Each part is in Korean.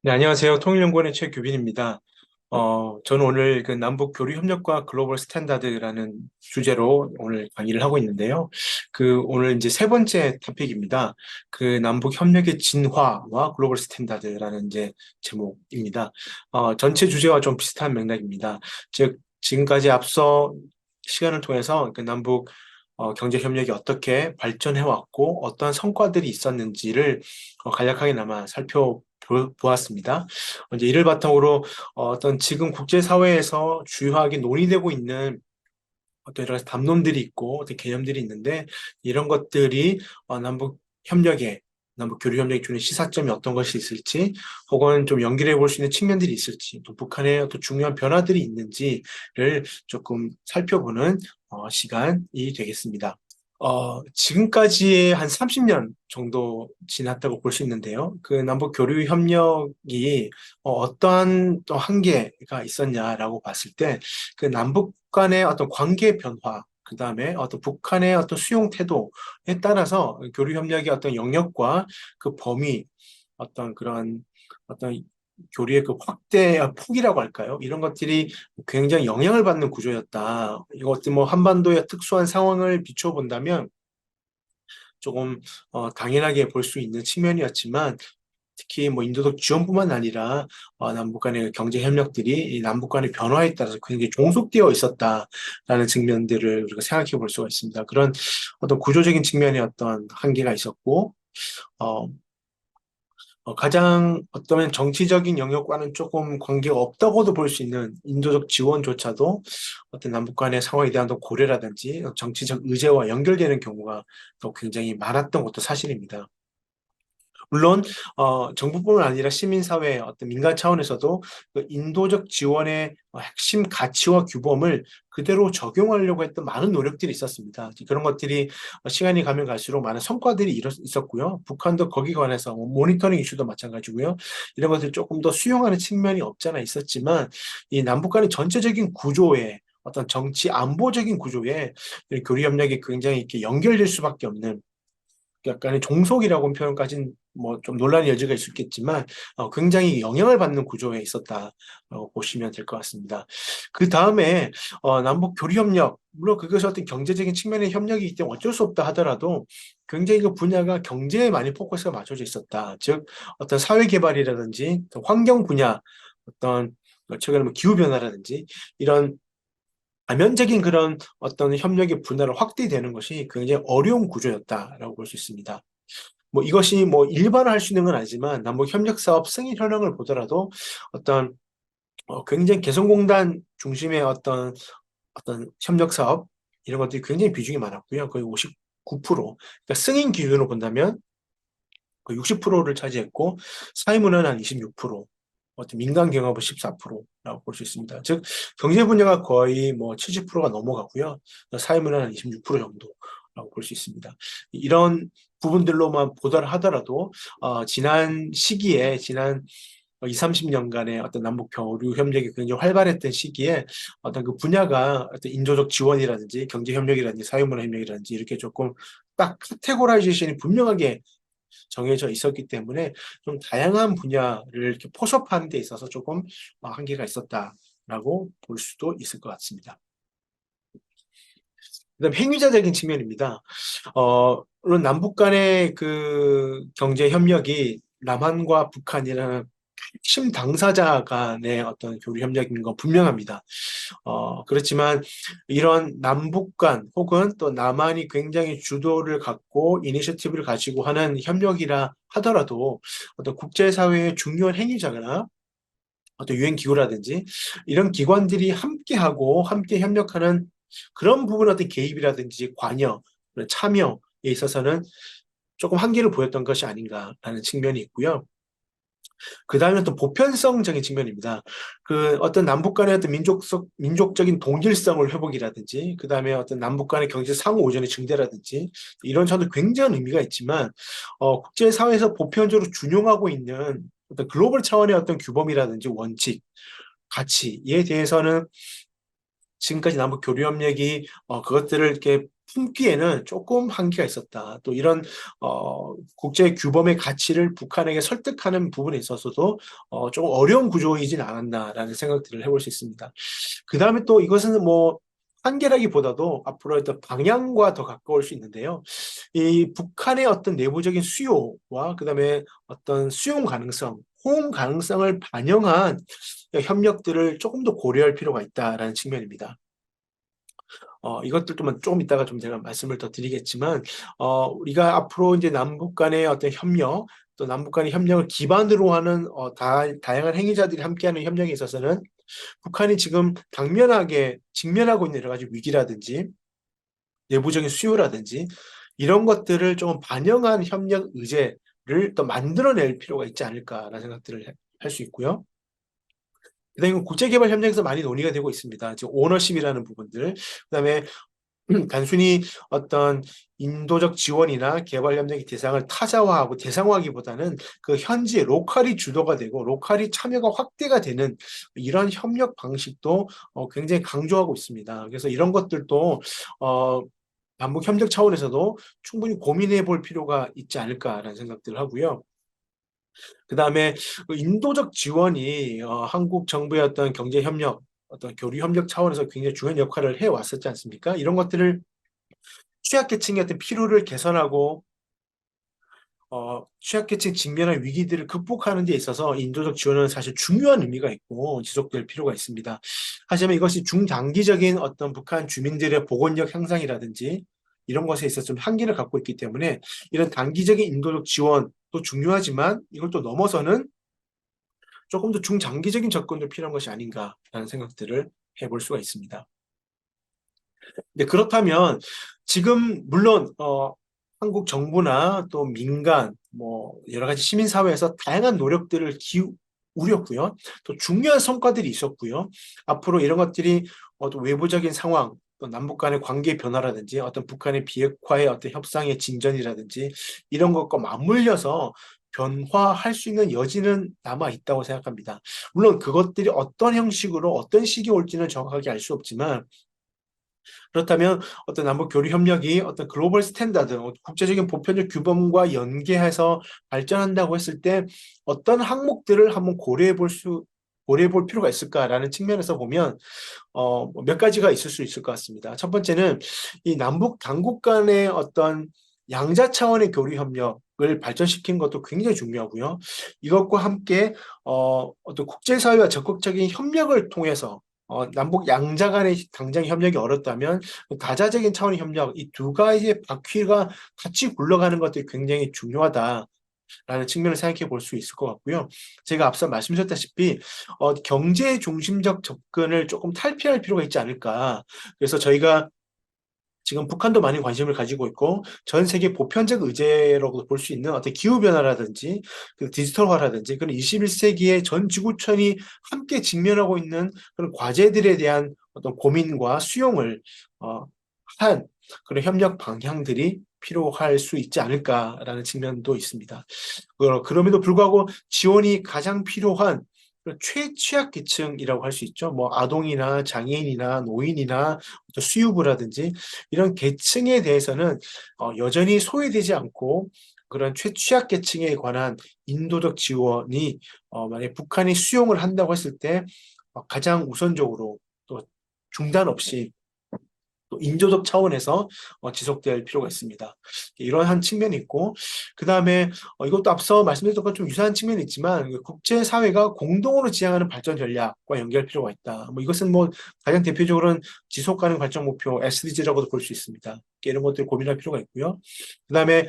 네, 안녕하세요. 통일연구원의 최규빈입니다. 저는 오늘 그 남북 교류 협력과 글로벌 스탠다드라는 주제로 오늘 강의를 하고 있는데요. 오늘 이제 세 번째 토픽입니다. 그 남북 협력의 진화와 글로벌 스탠다드라는 이제 제목입니다. 전체 주제와 좀 비슷한 맥락입니다. 즉, 지금까지 앞서 시간을 통해서 그 남북 경제 협력이 어떻게 발전해 왔고 어떠한 성과들이 있었는지를 간략하게나마 살펴보았습니다. 이제 이를 바탕으로 어떤 지금 국제사회에서 주요하게 논의되고 있는 어떤 여러 가지 담론들이 있고 어떤 개념들이 있는데 이런 것들이 남북 협력에 남북 교류 협력에 주는 시사점이 어떤 것이 있을지 혹은 좀 연결해 볼 수 있는 측면들이 있을지 또 북한의 어떤 중요한 변화들이 있는지를 조금 살펴보는 시간이 되겠습니다. 지금까지의 한 30년 정도 지났다고 볼 수 있는데요. 그 남북 교류 협력이 어떠한 또 한계가 있었냐라고 봤을 때, 그 남북 간의 어떤 관계 변화, 그 다음에 어떤 북한의 어떤 수용 태도에 따라서 교류 협력의 어떤 영역과 그 범위, 어떤 그런 어떤 교류의 그 확대 폭이라고 할까요? 이런 것들이 굉장히 영향을 받는 구조였다. 이것도 뭐 한반도의 특수한 상황을 비춰본다면 조금 당연하게 볼 수 있는 측면이었지만 특히 뭐 인도적 지원뿐만 아니라 남북 간의 경제 협력들이 이 남북 간의 변화에 따라서 굉장히 종속되어 있었다라는 측면들을 우리가 생각해 볼 수가 있습니다. 그런 어떤 구조적인 측면의 어떤 한계가 있었고 어, 가장 어쩌면 정치적인 영역과는 조금 관계가 없다고도 볼 수 있는 인도적 지원조차도 어떤 남북 간의 상황에 대한 또 고려라든지 정치적 의제와 연결되는 경우가 또 굉장히 많았던 것도 사실입니다. 물론 정부뿐만 아니라 시민사회 어떤 민간 차원에서도 그 인도적 지원의 핵심 가치와 규범을 그대로 적용하려고 했던 많은 노력들이 있었습니다. 그런 것들이 시간이 가면 갈수록 많은 성과들이 있었고요. 북한도 거기에 관해서 뭐 모니터링 이슈도 마찬가지고요. 이런 것들 조금 더 수용하는 측면이 없잖아 있었지만 이 남북 간의 전체적인 구조에 어떤 정치 안보적인 구조에 교류 협력이 굉장히 이렇게 연결될 수밖에 없는 약간의 종속이라고 하는 표현까지는 뭐 좀 논란의 여지가 있었겠지만 굉장히 영향을 받는 구조에 있었다고 보시면 될 것 같습니다. 그 다음에 남북 교류 협력 물론 그것이 어떤 경제적인 측면의 협력이기 때문에 어쩔 수 없다 하더라도 굉장히 그 분야가 경제에 많이 포커스가 맞춰져 있었다. 즉 어떤 사회 개발이라든지 환경 분야 어떤 최근에 뭐 기후 변화라든지 이런 다면적인 그런 어떤 협력의 분야로 확대되는 것이 굉장히 어려운 구조였다라고 볼 수 있습니다. 뭐 이것이 뭐 일반화할 수 있는 건 아니지만 남북 협력 사업 승인 현황을 보더라도 어떤 굉장히 개성공단 중심의 어떤 협력 사업 이런 것들이 굉장히 비중이 많았고요. 거의 59%. 그러니까 승인 기준으로 본다면 그 60%를 차지했고 사회문화는 한 26%, 어떤 민간 경험은 14%라고 볼 수 있습니다. 즉 경제 분야가 거의 뭐 70%가 넘어가고요. 사회문화는 26% 정도라고 볼 수 있습니다. 이런 부분들로만 보도를 하더라도 지난 2, 30년간의 어떤 남북 교류 협력이 굉장히 활발했던 시기에 어떤 그 분야가 어떤 인도적 지원이라든지 경제 협력이라든지 사회문화 협력이라든지 이렇게 조금 딱 카테고라이제이션이 분명하게 정해져 있었기 때문에 좀 다양한 분야를 이렇게 포섭하는 데 있어서 조금 한계가 있었다라고 볼 수도 있을 것 같습니다. 그다음 행위자적인 측면입니다. 물론 남북 간의 그 경제 협력이 남한과 북한이라는 핵심 당사자 간의 어떤 교류 협력인 건 분명합니다. 그렇지만 이런 남북 간 혹은 또 남한이 굉장히 주도를 갖고 이니셔티브를 가지고 하는 협력이라 하더라도 어떤 국제사회의 중요한 행위자거나 어떤 유엔 기구라든지 이런 기관들이 함께하고 함께 협력하는 그런 부분 어떤 개입이라든지 관여, 그런 참여에 있어서는 조금 한계를 보였던 것이 아닌가라는 측면이 있고요. 그 다음에 또 보편성적인 측면입니다. 그 어떤 남북 간의 어떤 민족적인 동질성을 회복이라든지, 그 다음에 어떤 남북 간의 경제 상호 의존의 증대라든지, 이런 점도 굉장한 의미가 있지만, 국제사회에서 보편적으로 준용하고 있는 어떤 글로벌 차원의 어떤 규범이라든지 원칙, 가치에 대해서는 지금까지 남북 교류 협력이 그것들을 이렇게 품기에는 조금 한계가 있었다. 또 이런 국제 규범의 가치를 북한에게 설득하는 부분에 있어서도 조금 어려운 구조이진 않았나라는 생각들을 해볼 수 있습니다. 그 다음에 또 이것은 뭐 한계라기보다도 앞으로 어떤 방향과 더 가까울 수 있는데요. 이 북한의 어떤 내부적인 수요와 그다음에 어떤 수용 가능성, 호응 가능성을 반영한 협력들을 조금 더 고려할 필요가 있다라는 측면입니다. 이것들도 조금 이따가 좀 제가 말씀을 더 드리겠지만, 우리가 앞으로 이제 남북 간의 어떤 협력, 또 남북 간의 협력을 기반으로 하는 다양한 행위자들이 함께하는 협력에 있어서는 북한이 지금 당면하게 직면하고 있는 여러 가지 위기라든지 내부적인 수요라든지 이런 것들을 좀 반영한 협력 의제를 또 만들어낼 필요가 있지 않을까라는 생각들을 할 수 있고요. 그다음에 국제개발 협력에서 많이 논의가 되고 있습니다. 즉 오너십이라는 부분들, 그다음에 단순히 어떤 인도적 지원이나 개발 협력의 대상을 타자화하고 대상화하기보다는 그 현지 로컬이 주도가 되고 로컬이 참여가 확대가 되는 이런 협력 방식도 굉장히 강조하고 있습니다. 그래서 이런 것들도 어, 남북 협력 차원에서도 충분히 고민해 볼 필요가 있지 않을까라는 생각들을 하고요. 그다음에 그 인도적 지원이 한국 정부의 어떤 경제 협력, 어떤 교류 협력 차원에서 굉장히 중요한 역할을 해 왔었지 않습니까? 이런 것들을 취약계층의 어떤 필요를 개선하고 취약계층 직면한 위기들을 극복하는 데 있어서 인도적 지원은 사실 중요한 의미가 있고 지속될 필요가 있습니다. 하지만 이것이 중장기적인 어떤 북한 주민들의 복원력 향상이라든지 이런 것에 있어서 좀 한계를 갖고 있기 때문에 이런 단기적인 인도적 지원도 중요하지만 이걸 또 넘어서는 조금 더 중장기적인 접근도 필요한 것이 아닌가라는 생각들을 해볼 수가 있습니다. 네, 그렇다면 지금 물론 한국 정부나 또 민간 뭐 여러 가지 시민 사회에서 다양한 노력들을 기울였고요. 또 중요한 성과들이 있었고요. 앞으로 이런 것들이 또 외부적인 상황, 또 남북 간의 관계 변화라든지 어떤 북한의 비핵화의 어떤 협상의 진전이라든지 이런 것과 맞물려서 변화할 수 있는 여지는 남아 있다고 생각합니다. 물론 그것들이 어떤 형식으로 어떤 시기에 올지는 정확하게 알 수 없지만 그렇다면 어떤 남북 교류 협력이 어떤 글로벌 스탠다드, 국제적인 보편적 규범과 연계해서 발전한다고 했을 때 어떤 항목들을 한번 고려해 볼 필요가 있을까라는 측면에서 보면 몇 가지가 있을 수 있을 것 같습니다. 첫 번째는 이 남북 당국 간의 어떤 양자 차원의 교류 협력을 발전시킨 것도 굉장히 중요하고요. 이것과 함께 어떤 국제사회와 적극적인 협력을 통해서 남북 양자 간의 당장 협력이 어렵다면 다자적인 차원의 협력, 이 두 가지의 바퀴가 같이 굴러가는 것들이 굉장히 중요하다라는 측면을 생각해 볼 수 있을 것 같고요. 제가 앞서 말씀드렸다시피 경제 중심적 접근을 조금 탈피할 필요가 있지 않을까. 그래서 저희가 지금 북한도 많은 관심을 가지고 있고 전 세계 보편적 의제라고 볼 수 있는 어떤 기후 변화라든지 그 디지털화라든지 그런 21세기의 전 지구촌이 함께 직면하고 있는 그런 과제들에 대한 어떤 고민과 수용을 어, 한 그런 협력 방향들이 필요할 수 있지 않을까라는 측면도 있습니다. 그럼에도 불구하고 지원이 가장 필요한 최취약계층이라고 할 수 있죠. 뭐 아동이나 장애인이나 노인이나 수유부라든지 이런 계층에 대해서는 여전히 소외되지 않고 그런 최취약계층에 관한 인도적 지원이 만약 북한이 수용을 한다고 했을 때 가장 우선적으로 또 중단 없이 또 인조적 차원에서 지속될 필요가 있습니다. 이러한 측면이 있고 그 다음에 이것도 앞서 말씀드렸던 것 좀 유사한 측면이 있지만 국제사회가 공동으로 지향하는 발전 전략과 연결할 필요가 있다. 뭐 이것은 뭐 가장 대표적으로는 지속 가능 발전 목표 SDG라고도 볼 수 있습니다. 이런 것들 고민할 필요가 있고요. 그 다음에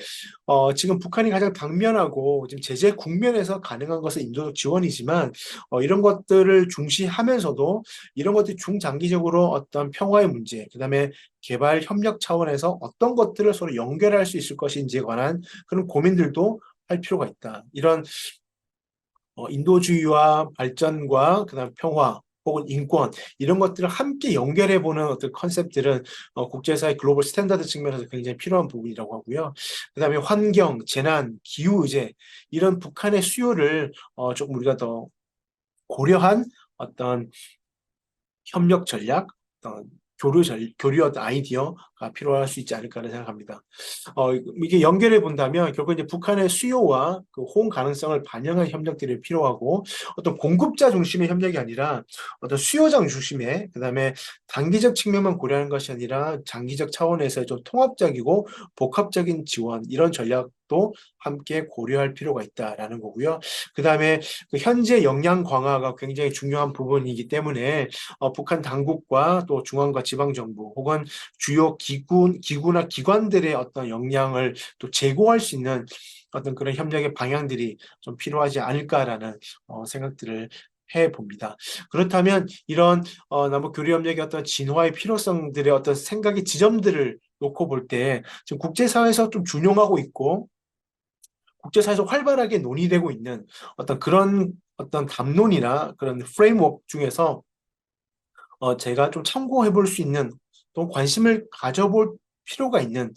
지금 북한이 가장 당면하고 지금 제재 국면에서 가능한 것은 인도적 지원이지만 이런 것들을 중시하면서도 이런 것들이 중장기적으로 어떤 평화의 문제, 그다음에 개발 협력 차원에서 어떤 것들을 서로 연결할 수 있을 것인지에 관한 그런 고민들도 할 필요가 있다. 이런 인도주의와 발전과 그다음 평화 혹은 인권 이런 것들을 함께 연결해 보는 어떤 컨셉들은 국제사회 글로벌 스탠다드 측면에서 굉장히 필요한 부분이라고 하고요. 그다음에 환경, 재난, 기후 의제 이런 북한의 수요를 조금 우리가 더 고려한 어떤 협력 전략, 어떤 교류 어떤 아이디어가 필요할 수 있지 않을까를 생각합니다. 이게 연결해 본다면 결국 이제 북한의 수요와 그 호응 가능성을 반영한 협력들이 필요하고 어떤 공급자 중심의 협력이 아니라 어떤 수요장 중심의 그다음에 단기적 측면만 고려하는 것이 아니라 장기적 차원에서 좀 통합적이고 복합적인 지원 이런 전략도 함께 고려할 필요가 있다라는 거고요. 그다음에 그 현재 역량 강화가 굉장히 중요한 부분이기 때문에 북한 당국과 또 중앙과 지방 정부 혹은 주요 기구나 기관들의 어떤 역량을 또 제고할 수 있는 어떤 그런 협력의 방향들이 좀 필요하지 않을까라는 생각들을 해봅니다. 그렇다면 이런 남북 교류 협력의 어떤 진화의 필요성들의 어떤 생각의 지점들을 놓고 볼 때 지금 국제사회에서 좀 준용하고 있고 국제사회에서 활발하게 논의되고 있는 어떤 그런 어떤 담론이나 그런 프레임워크 중에서 제가 좀 참고해 볼 수 있는 또 관심을 가져볼 필요가 있는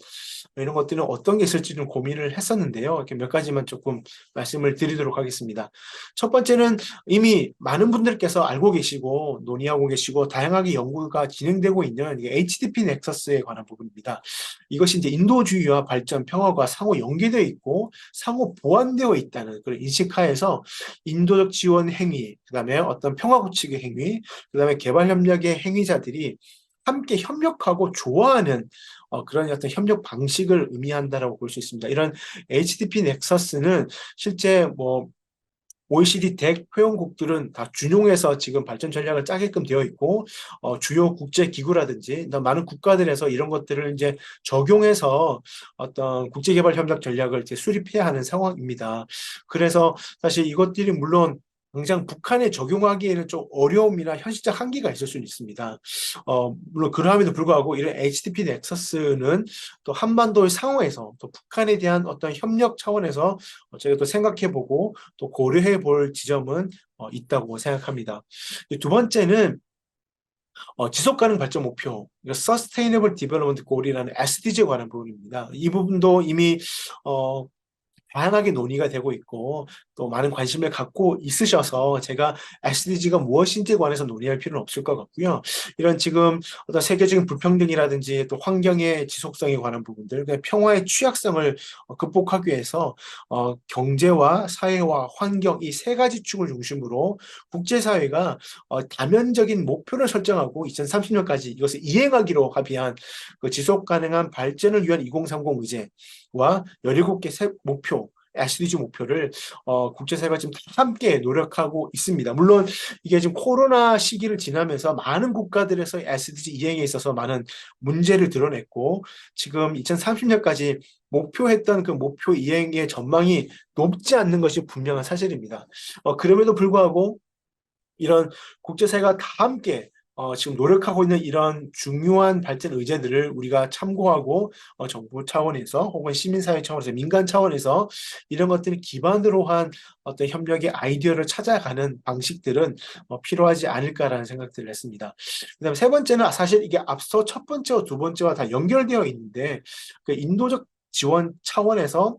이런 것들은 어떤 게 있을지는 고민을 했었는데요. 이렇게 몇 가지만 조금 말씀을 드리도록 하겠습니다. 첫 번째는 이미 많은 분들께서 알고 계시고 논의하고 계시고 다양하게 연구가 진행되고 있는 HDP 넥서스에 관한 부분입니다. 이것이 이제 인도주의와 발전, 평화가 상호 연계되어 있고 상호 보완되어 있다는 그런 인식하에서 인도적 지원 행위, 그다음에 어떤 평화 구축의 행위, 그다음에 개발 협력의 행위자들이 함께 협력하고 좋아하는 그런 어떤 협력 방식을 의미한다라고 볼 수 있습니다. 이런 HDP 넥서스는 실제 뭐 OECD 덱 회원국들은 다 준용해서 지금 발전 전략을 짜게끔 되어 있고 주요 국제 기구라든지 많은 국가들에서 이런 것들을 이제 적용해서 어떤 국제 개발 협력 전략을 이제 수립해야 하는 상황입니다. 그래서 사실 이것들이 물론 당장 북한에 적용하기에는 좀 어려움이나 현실적 한계가 있을 수는 있습니다. 물론 그러함에도 불구하고 이런 HDP 넥서스는 또 한반도의 상황에서 또 북한에 대한 어떤 협력 차원에서 저희가 또 생각해보고 또 고려해 볼 지점은 있다고 생각합니다. 두 번째는 지속 가능 발전 목표, Sustainable Development Goal이라는 SDG에 관한 부분입니다. 이 부분도 이미 어, 다양하게 논의가 되고 있고 또 많은 관심을 갖고 있으셔서 제가 SDG가 무엇인지에 관해서 논의할 필요는 없을 것 같고요. 이런 지금 어떤 세계적인 불평등이라든지 또 환경의 지속성에 관한 부분들, 평화의 취약성을 극복하기 위해서 경제와 사회와 환경 이 세 가지 축을 중심으로 국제사회가 다면적인 목표를 설정하고 2030년까지 이것을 이행하기로 합의한 그 지속 가능한 발전을 위한 2030 의제와 17개 목표 SDG 목표를 국제사회가 지금 함께 노력하고 있습니다. 물론 이게 지금 코로나 시기를 지나면서 많은 국가들에서 SDG 이행에 있어서 많은 문제를 드러냈고 지금 2030년까지 목표했던 그 목표 이행의 전망이 높지 않는 것이 분명한 사실입니다. 그럼에도 불구하고 이런 국제사회가 다 함께 지금 노력하고 있는 이런 중요한 발전 의제들을 우리가 참고하고 정부 차원에서 혹은 시민사회 차원에서 민간 차원에서 이런 것들을 기반으로 한 어떤 협력의 아이디어를 찾아가는 방식들은 필요하지 않을까라는 생각들을 했습니다. 그다음에 세 번째는 사실 이게 앞서 첫 번째와 두 번째와 다 연결되어 있는데 그 인도적 지원 차원에서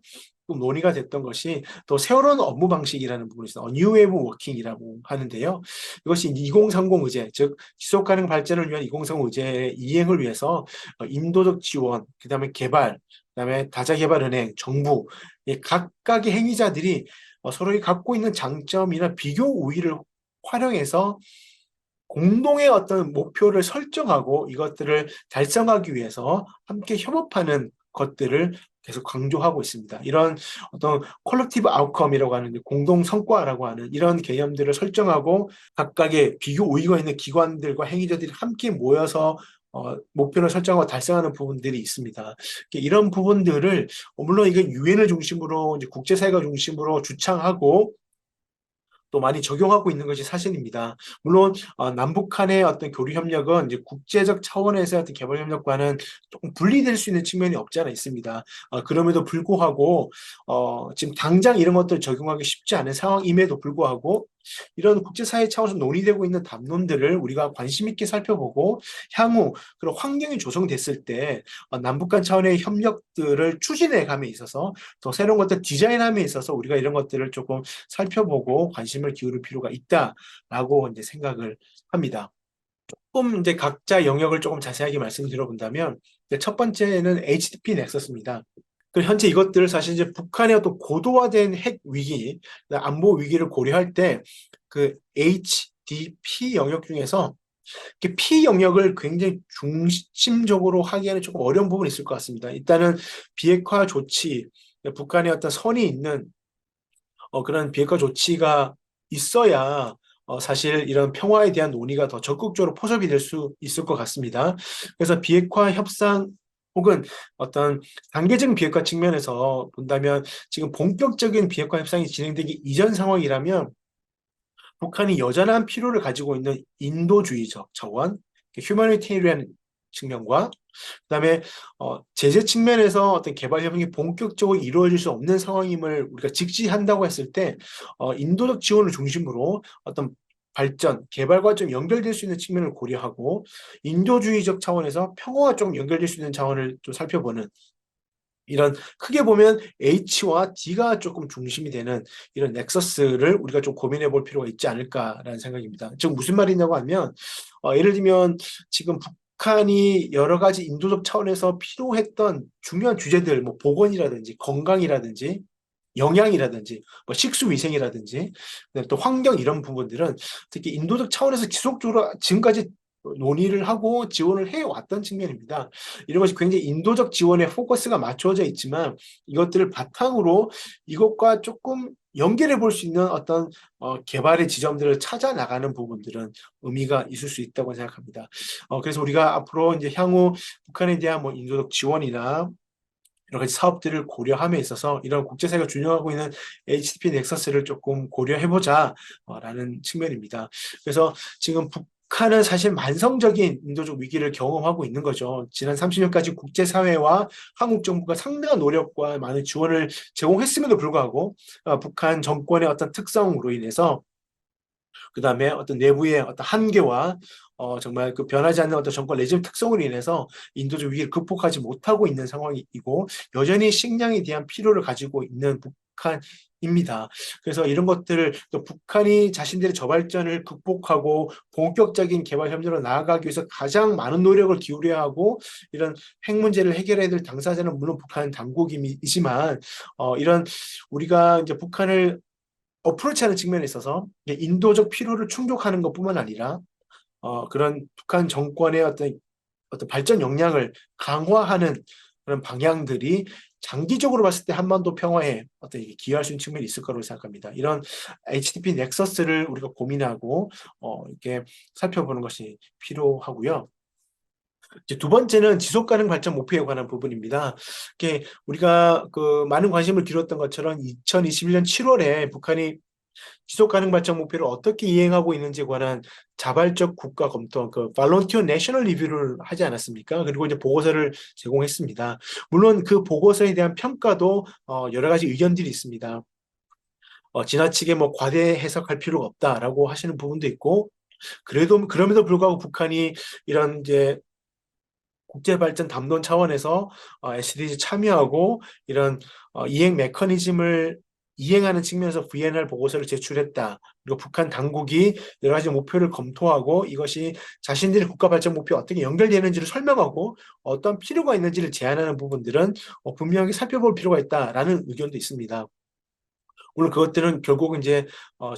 논의가 됐던 것이 또 새로운 업무 방식이라는 부분이 있어요. New Wave Working이라고 하는데요. 이것이 2030 의제, 즉 지속 가능 발전을 위한 2030 의제의 이행을 위해서 인도적 지원, 그다음에 개발, 그다음에 다자개발은행, 정부 각각의 행위자들이 서로 갖고 있는 장점이나 비교 우위를 활용해서 공동의 어떤 목표를 설정하고 이것들을 달성하기 위해서 함께 협업하는 것들을 계속 강조하고 있습니다. 이런 어떤 컬렉티브 아웃컴이라고 하는 공동 성과라고 하는 이런 개념들을 설정하고 각각의 비교 우위가 있는 기관들과 행위자들이 함께 모여서 목표를 설정하고 달성하는 부분들이 있습니다. 이런 부분들을 물론 이게 유엔을 중심으로 이제 국제사회가 중심으로 주창하고 또 많이 적용하고 있는 것이 사실입니다. 물론 남북한의 어떤 교류 협력은 이제 국제적 차원에서의 어떤 개발 협력과는 조금 분리될 수 있는 측면이 없지 않아 있습니다. 그럼에도 불구하고 지금 당장 이런 것들을 적용하기 쉽지 않은 상황임에도 불구하고 이런 국제사회 차원에서 논의되고 있는 담론들을 우리가 관심 있게 살펴보고 향후 그런 환경이 조성됐을 때 남북 간 차원의 협력들을 추진해 감에 있어서 더 새로운 것들 디자인함에 있어서 우리가 이런 것들을 조금 살펴보고 관심을 기울일 필요가 있다라고 이제 생각을 합니다. 조금 이제 각자 영역을 조금 자세하게 말씀드려 본다면, 이제 첫 번째는 HDP 넥서스입니다. 그 현재 이것들을 사실 이제 북한의 어떤 고도화된 핵 위기, 안보 위기를 고려할 때 그 HDP 영역 중에서 이렇게 P 영역을 굉장히 중심적으로 하기에는 조금 어려운 부분이 있을 것 같습니다. 일단은 비핵화 조치, 북한의 어떤 선이 있는 그런 비핵화 조치가 있어야 사실 이런 평화에 대한 논의가 더 적극적으로 포섭이 될 수 있을 것 같습니다. 그래서 비핵화 협상 혹은 어떤 단계적인 비핵화 측면에서 본다면 지금 본격적인 비핵화 협상이 진행되기 이전 상황이라면 북한이 여전한 필요를 가지고 있는 인도주의적 차원, 휴머니테리안 측면과 그다음에 제재 측면에서 어떤 개발 협력이 본격적으로 이루어질 수 없는 상황임을 우리가 직시한다고 했을 때 인도적 지원을 중심으로 어떤 발전, 개발과 좀 연결될 수 있는 측면을 고려하고 인도주의적 차원에서 평화와 좀 연결될 수 있는 차원을 좀 살펴보는 이런 크게 보면 H와 D가 조금 중심이 되는 이런 넥서스를 우리가 좀 고민해 볼 필요가 있지 않을까라는 생각입니다. 즉 무슨 말이냐고 하면 예를 들면 지금 북한이 여러 가지 인도적 차원에서 필요했던 중요한 주제들, 뭐 보건이라든지 건강이라든지 영양이라든지 뭐 식수 위생이라든지 그다음에 또 환경 이런 부분들은 특히 인도적 차원에서 지속적으로 지금까지 논의를 하고 지원을 해왔던 측면입니다. 이런 것이 굉장히 인도적 지원에 포커스가 맞춰져 있지만 이것들을 바탕으로 이것과 조금 연결해 볼 수 있는 어떤 개발의 지점들을 찾아 나가는 부분들은 의미가 있을 수 있다고 생각합니다. 그래서 우리가 앞으로 이제 향후 북한에 대한 뭐 인도적 지원이나 여러 가지 사업들을 고려함에 있어서 이런 국제사회가 준용하고 있는 HDP 넥서스를 조금 고려해보자 라는 측면입니다. 그래서 지금 북한은 사실 만성적인 인도적 위기를 경험하고 있는 거죠. 지난 30년까지 국제사회와 한국 정부가 상당한 노력과 많은 지원을 제공했음에도 불구하고 북한 정권의 어떤 특성으로 인해서 그 다음에 어떤 내부의 어떤 한계와 정말 그 변하지 않는 어떤 정권 레짐 특성으로 인해서 인도적 위기를 극복하지 못하고 있는 상황이고 여전히 식량에 대한 필요를 가지고 있는 북한입니다. 그래서 이런 것들을 또 북한이 자신들의 저발전을 극복하고 본격적인 개발 협력으로 나아가기 위해서 가장 많은 노력을 기울여야 하고 이런 핵 문제를 해결해야 될 당사자는 물론 북한 당국이지만 이런 우리가 이제 북한을 어프로치하는 측면에 있어서 인도적 필요를 충족하는 것뿐만 아니라 그런 북한 정권의 어떤 발전 역량을 강화하는 그런 방향들이 장기적으로 봤을 때 한반도 평화에 어떤 기여할 수 있는 측면이 있을 거라고 생각합니다. 이런 HDP 넥서스를 우리가 고민하고 이렇게 살펴보는 것이 필요하고요. 이제 두 번째는 지속 가능 발전 목표에 관한 부분입니다. 이게 우리가 그 많은 관심을 기울였던 것처럼 2021년 7월에 북한이 지속 가능 발전 목표를 어떻게 이행하고 있는지에 관한 자발적 국가 검토, 그 발런티어 내셔널 리뷰를 하지 않았습니까? 그리고 이제 보고서를 제공했습니다. 물론 그 보고서에 대한 평가도 여러 가지 의견들이 있습니다. 지나치게 뭐 과대 해석할 필요가 없다라고 하시는 부분도 있고, 그래도 그럼에도 불구하고 북한이 이런 이제 국제발전 담론 차원에서 SDG 참여하고 이런 이행 메커니즘을 이행하는 측면에서 VNR 보고서를 제출했다. 그리고 북한 당국이 여러 가지 목표를 검토하고 이것이 자신들의 국가 발전 목표와 어떻게 연결되는지를 설명하고 어떤 필요가 있는지를 제안하는 부분들은 분명히 살펴볼 필요가 있다라는 의견도 있습니다. 물론 그것들은 결국 이제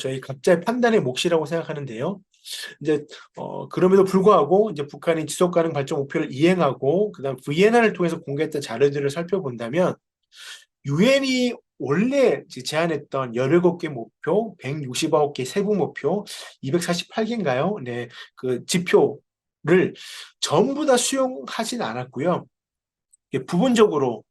저희 각자의 판단의 몫이라고 생각하는데요. 이제 그럼에도 불구하고 이제 북한이 지속 가능 발전 목표를 이행하고 그다음 VNR을 통해서 공개했던 자료들을 살펴본다면 유엔이 원래 제안했던 17개 목표, 160억 개 세부 목표, 248개인가요? 네, 그 지표를 전부 다 수용하진 않았고요. 부분적으로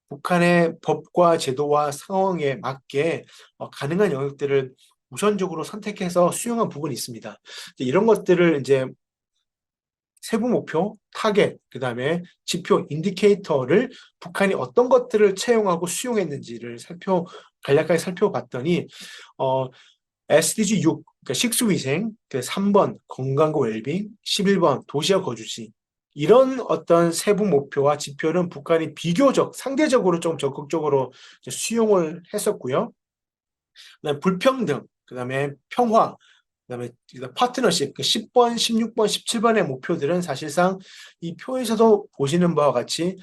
북한의 법과 제도와 상황에 맞게 가능한 영역들을 우선적으로 선택해서 수용한 부분이 있습니다. 이런 것들을 이제 세부 목표, 타겟, 그다음에 지표, 인디케이터를 북한이 어떤 것들을 채용하고 수용했는지를 간략하게 살펴봤더니 어, SDG 6, 그러니까 식수위생, 3번 건강과 웰빙, 11번 도시와 거주지 이런 어떤 세부 목표와 지표는 북한이 비교적 상대적으로 좀 적극적으로 수용을 했었고요. 그다음에 불평등, 그다음에 평화, 그다음에 파트너십, 그 10번, 16번, 17번의 목표들은 사실상 이 표에서도 보시는 바와 같이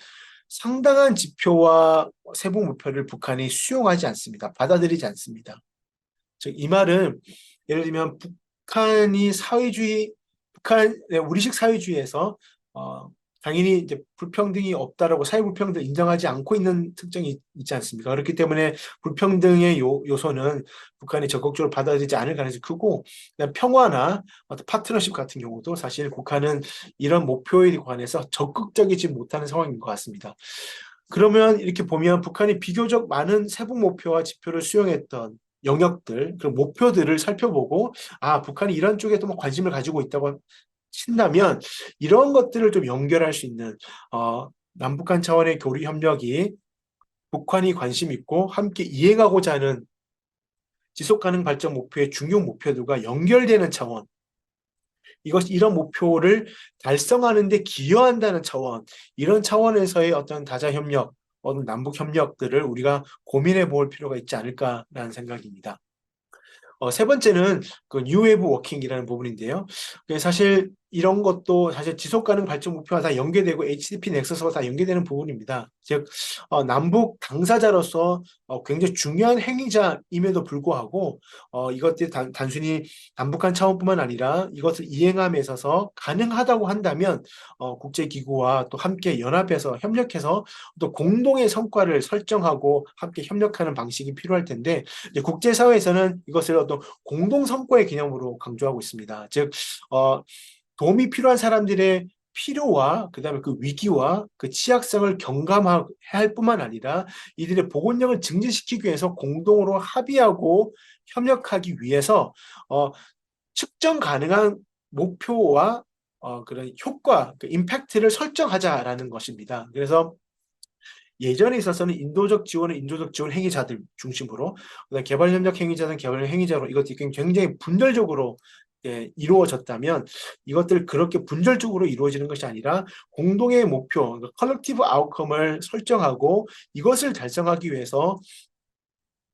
상당한 지표와 세부 목표를 북한이 수용하지 않습니다. 받아들이지 않습니다. 즉, 이 말은 예를 들면 북한이 사회주의, 우리식 사회주의에서 당연히 이제 불평등이 없다라고 사회 불평등을 인정하지 않고 있는 특징이 있지 않습니까? 그렇기 때문에 불평등의 요소는 북한이 적극적으로 받아들이지 않을 가능성이 크고, 그다음 평화나 어떤 파트너십 같은 경우도 사실 북한은 이런 목표에 관해서 적극적이지 못하는 상황인 것 같습니다. 그러면 이렇게 보면 북한이 비교적 많은 세부 목표와 지표를 수용했던 영역들, 그 목표들을 살펴보고, 아, 북한이 이런 쪽에도 뭐 관심을 가지고 있다고 친다면 이런 것들을 좀 연결할 수 있는 남북한 차원의 교류 협력이 북한이 관심 있고 함께 이행하고자 하는 지속 가능 발전 목표의 중요 목표들과 연결되는 차원, 이런 목표를 달성하는 데 기여한다는 차원, 이런 차원에서의 어떤 다자 협력, 어떤 남북 협력들을 우리가 고민해 볼 필요가 있지 않을까라는 생각입니다. 세 번째는 그 뉴웨이브 워킹이라는 부분인데요. 사실 이런 것도 사실 지속 가능 발전 목표와 다 연계되고 HDP 넥서스와 다 연계되는 부분입니다. 즉 남북 당사자로서 굉장히 중요한 행위자임에도 불구하고 이것들이 단순히 남북한 차원뿐만 아니라 이것을 이행함에 있어서 가능하다고 한다면 국제기구와 또 함께 연합해서 협력해서 또 공동의 성과를 설정하고 함께 협력하는 방식이 필요할 텐데, 이제 국제사회에서는 이것을 어떤 공동 성과의 개념으로 강조하고 있습니다. 즉 도움이 필요한 사람들의 필요와 그다음에 그 위기와 그 취약성을 경감해야 할 뿐만 아니라 이들의 복원력을 증진시키기 위해서 공동으로 합의하고 협력하기 위해서 측정 가능한 목표와 그런 효과, 그 임팩트를 설정하자라는 것입니다. 그래서 예전에 있어서는 인도적 지원은 인도적 지원 행위자들 중심으로, 그다음 개발협력 행위자는 개발 행위자로 이것들이 굉장히 분절적으로 이루어졌다면, 이것들 그렇게 분절적으로 이루어지는 것이 아니라 공동의 목표, 그러니까 컬렉티브 아웃컴을 설정하고 이것을 달성하기 위해서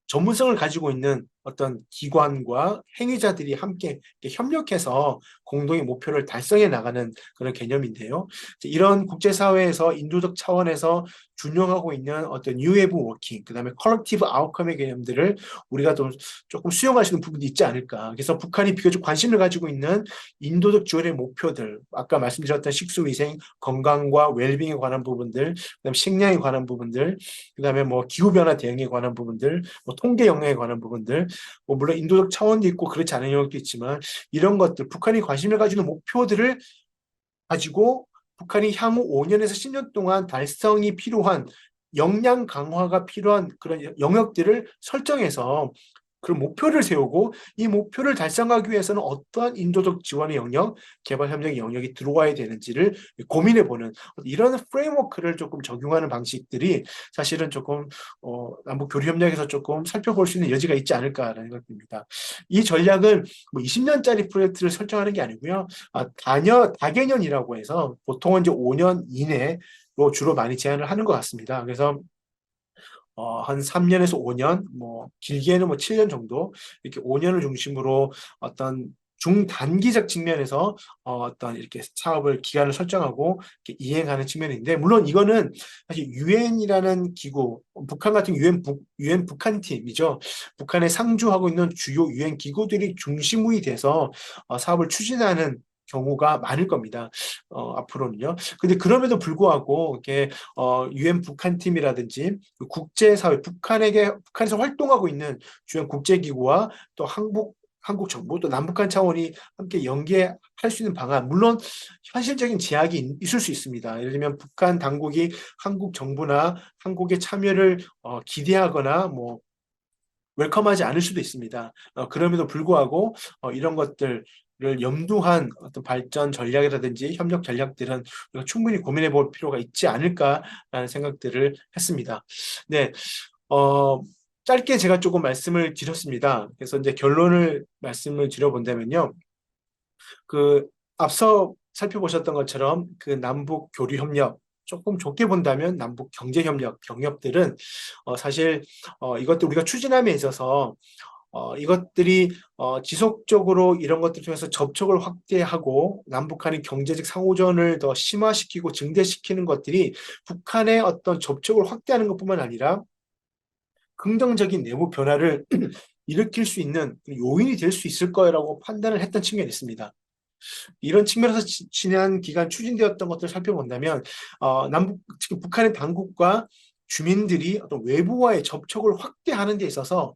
전문성을 가지고 있는 어떤 기관과 행위자들이 함께 협력해서 공동의 목표를 달성해 나가는 그런 개념인데요. 이런 국제사회에서 인도적 차원에서 준용하고 있는 어떤 뉴웨이브 워킹, 그다음에 컬렉티브 아웃컴의 개념들을 우리가 좀 조금 수용할 수 있는 부분이 있지 않을까. 그래서 북한이 비교적 관심을 가지고 있는 인도적 지원의 목표들, 아까 말씀드렸던 식수위생, 건강과 웰빙에 관한 부분들, 그다음에 식량에 관한 부분들, 그다음에 뭐 기후변화 대응에 관한 부분들, 뭐 통계 영역에 관한 부분들, 뭐 물론 인도적 차원도 있고 그렇지 않은 영역도 있지만, 이런 것들, 북한이 관심을 가지는 목표들을 가지고 북한이 향후 5년에서 10년 동안 달성이 필요한, 역량 강화가 필요한 그런 영역들을 설정해서 그런 목표를 세우고 이 목표를 달성하기 위해서는 어떠한 인도적 지원의 영역, 개발 협력의 영역이 들어와야 되는지를 고민해보는 이런 프레임워크를 조금 적용하는 방식들이 사실은 조금 남북 교류 협력에서 조금 살펴볼 수 있는 여지가 있지 않을까라는 생각입니다. 이 전략은 뭐 20년짜리 프로젝트를 설정하는 게 아니고요. 다개년이라고 해서 보통은 이제 5년 이내로 주로 많이 제안을 하는 것 같습니다. 그래서 한 3년에서 5년, 뭐 길게는 뭐 7년 정도, 이렇게 5년을 중심으로 어떤 중단기적 측면에서 어떤 이렇게 사업을 기간을 설정하고 이렇게 이행하는 측면인데, 물론 이거는 사실 유엔이라는 기구, 북한 같은 유엔 북한 팀이죠. 북한에 상주하고 있는 주요 유엔 기구들이 중심이 돼서 사업을 추진하는 경우가 많을 겁니다. 앞으로는요. 근데 그럼에도 불구하고 이렇게 유엔 북한 팀이라든지 국제사회, 북한에서 활동하고 있는 주요 국제기구와 또 한국 정부, 또 남북한 차원이 함께 연계할 수 있는 방안, 물론 현실적인 제약이 있을 수 있습니다. 예를 들면 북한 당국이 한국 정부나 한국의 참여를 기대하거나 뭐 웰컴하지 않을 수도 있습니다. 그럼에도 불구하고 이런 것들을 염두한 어떤 발전 전략이라든지 협력 전략들은 우리가 충분히 고민해 볼 필요가 있지 않을까라는 생각들을 했습니다. 네, 짧게 제가 조금 말씀을 드렸습니다. 그래서 이제 결론을 말씀을 드려본다면요. 그 앞서 살펴보셨던 것처럼 그 남북 교류 협력, 조금 좁게 본다면 남북 경제 협력, 경협들은 사실 이것도 우리가 추진함에 있어서 이것들이 지속적으로 이런 것들 통해서 접촉을 확대하고 남북한의 경제적 상호전을 더 심화시키고 증대시키는 것들이 북한의 어떤 접촉을 확대하는 것뿐만 아니라 긍정적인 내부 변화를 일으킬 수 있는 요인이 될 수 있을 거라고 판단을 했던 측면이 있습니다. 이런 측면에서 지난 기간 추진되었던 것들을 살펴본다면 특히 북한의 당국과 주민들이 어떤 외부와의 접촉을 확대하는 데 있어서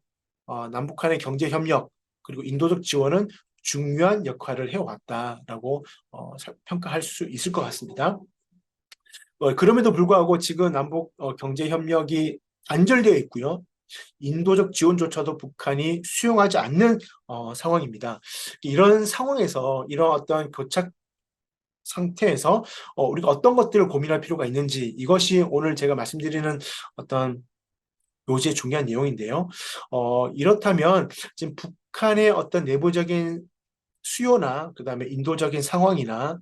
남북한의 경제 협력 그리고 인도적 지원은 중요한 역할을 해왔다라고 평가할 수 있을 것 같습니다. 그럼에도 불구하고 지금 남북 경제 협력이 단절되어 있고요. 인도적 지원조차도 북한이 수용하지 않는 상황입니다. 이런 상황에서 이런 어떤 교착 상태에서 우리가 어떤 것들을 고민할 필요가 있는지 이것이 오늘 제가 말씀드리는 어떤 요지의 중요한 내용인데요. 이렇다면 지금 북한의 어떤 내부적인 수요나 그다음에 인도적인 상황이나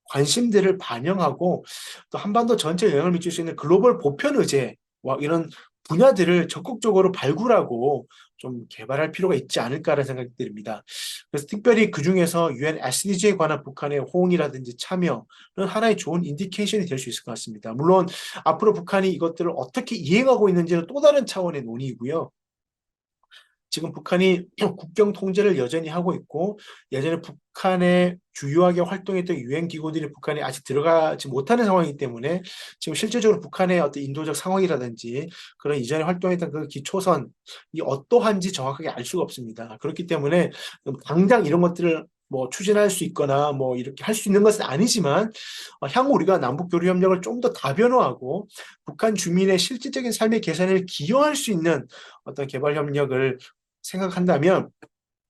관심들을 반영하고 또 한반도 전체에 영향을 미칠 수 있는 글로벌 보편 의제와 이런 분야들을 적극적으로 발굴하고 좀 개발할 필요가 있지 않을까라는 생각이 듭니다. 그래서 특별히 그중에서 UN SDG에 관한 북한의 호응이라든지 참여는 하나의 좋은 인디케이션이 될 수 있을 것 같습니다. 물론 앞으로 북한이 이것들을 어떻게 이행하고 있는지는 또 다른 차원의 논의이고요. 지금 북한이 국경 통제를 여전히 하고 있고 예전에 북한에 주요하게 활동했던 유엔 기구들이 북한에 아직 들어가지 못하는 상황이기 때문에 지금 실질적으로 북한의 어떤 인도적 상황이라든지 그런 이전에 활동했던 그 기초선이 어떠한지 정확하게 알 수가 없습니다. 그렇기 때문에 당장 이런 것들을 뭐 추진할 수 있거나 뭐 이렇게 할 수 있는 것은 아니지만 향후 우리가 남북 교류 협력을 좀 더 다변화하고 북한 주민의 실질적인 삶의 개선을 기여할 수 있는 어떤 개발 협력을 생각한다면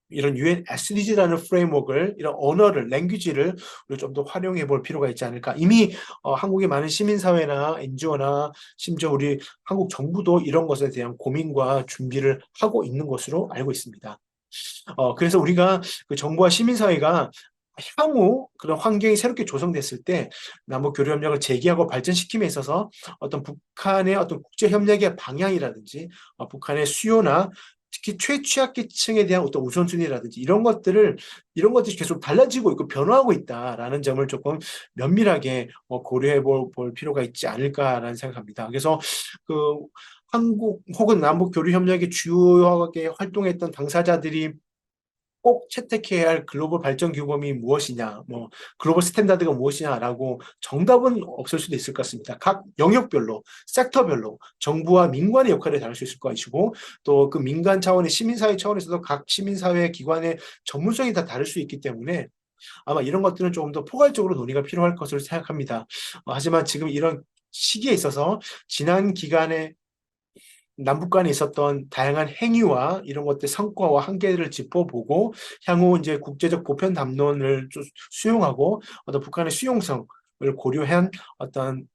이런 UN SDG라는 프레임워크를 이런 언어를 랭귀지를 우리가 좀 더 활용해 볼 필요가 있지 않을까. 이미 한국의 많은 시민사회나 NGO나 심지어 우리 한국 정부도 이런 것에 대한 고민과 준비를 하고 있는 것으로 알고 있습니다. 그래서 우리가 그 정부와 시민사회가 향후 그런 환경이 새롭게 조성됐을 때 남북 교류 협력을 재개하고 발전시킴에 있어서 어떤 북한의 어떤 국제 협력의 방향이라든지 북한의 수요나 특히 최취약계층에 대한 어떤 우선순위라든지 이런 것들이 계속 달라지고 있고 변화하고 있다라는 점을 조금 면밀하게 고려해 볼 필요가 있지 않을까라는 생각합니다. 그래서 그 한국 혹은 남북 교류 협력에 주요하게 활동했던 당사자들이 꼭 채택해야 할 글로벌 발전 규범이 무엇이냐, 뭐 글로벌 스탠다드가 무엇이냐라고 정답은 없을 수도 있을 것 같습니다. 각 영역별로, 섹터별로 정부와 민관의 역할이 다를 수 있을 것이고 또 그 민간 차원의 시민사회 차원에서도 각 시민사회 기관의 전문성이 다 다를 수 있기 때문에 아마 이런 것들은 조금 더 포괄적으로 논의가 필요할 것으로 생각합니다. 하지만 지금 이런 시기에 있어서 지난 기간에 남북 간에 있었던 다양한 행위와 이런 것들 성과와 한계를 짚어보고 향후 이제 국제적 보편 담론을 좀 수용하고 어떤 북한의 수용성을 고려한 어떤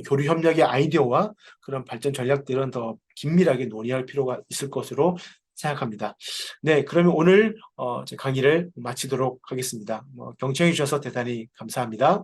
교류 협력의 아이디어와 그런 발전 전략들은 더 긴밀하게 논의할 필요가 있을 것으로 생각합니다. 네, 그러면 오늘 제 강의를 마치도록 하겠습니다. 경청해 주셔서 대단히 감사합니다.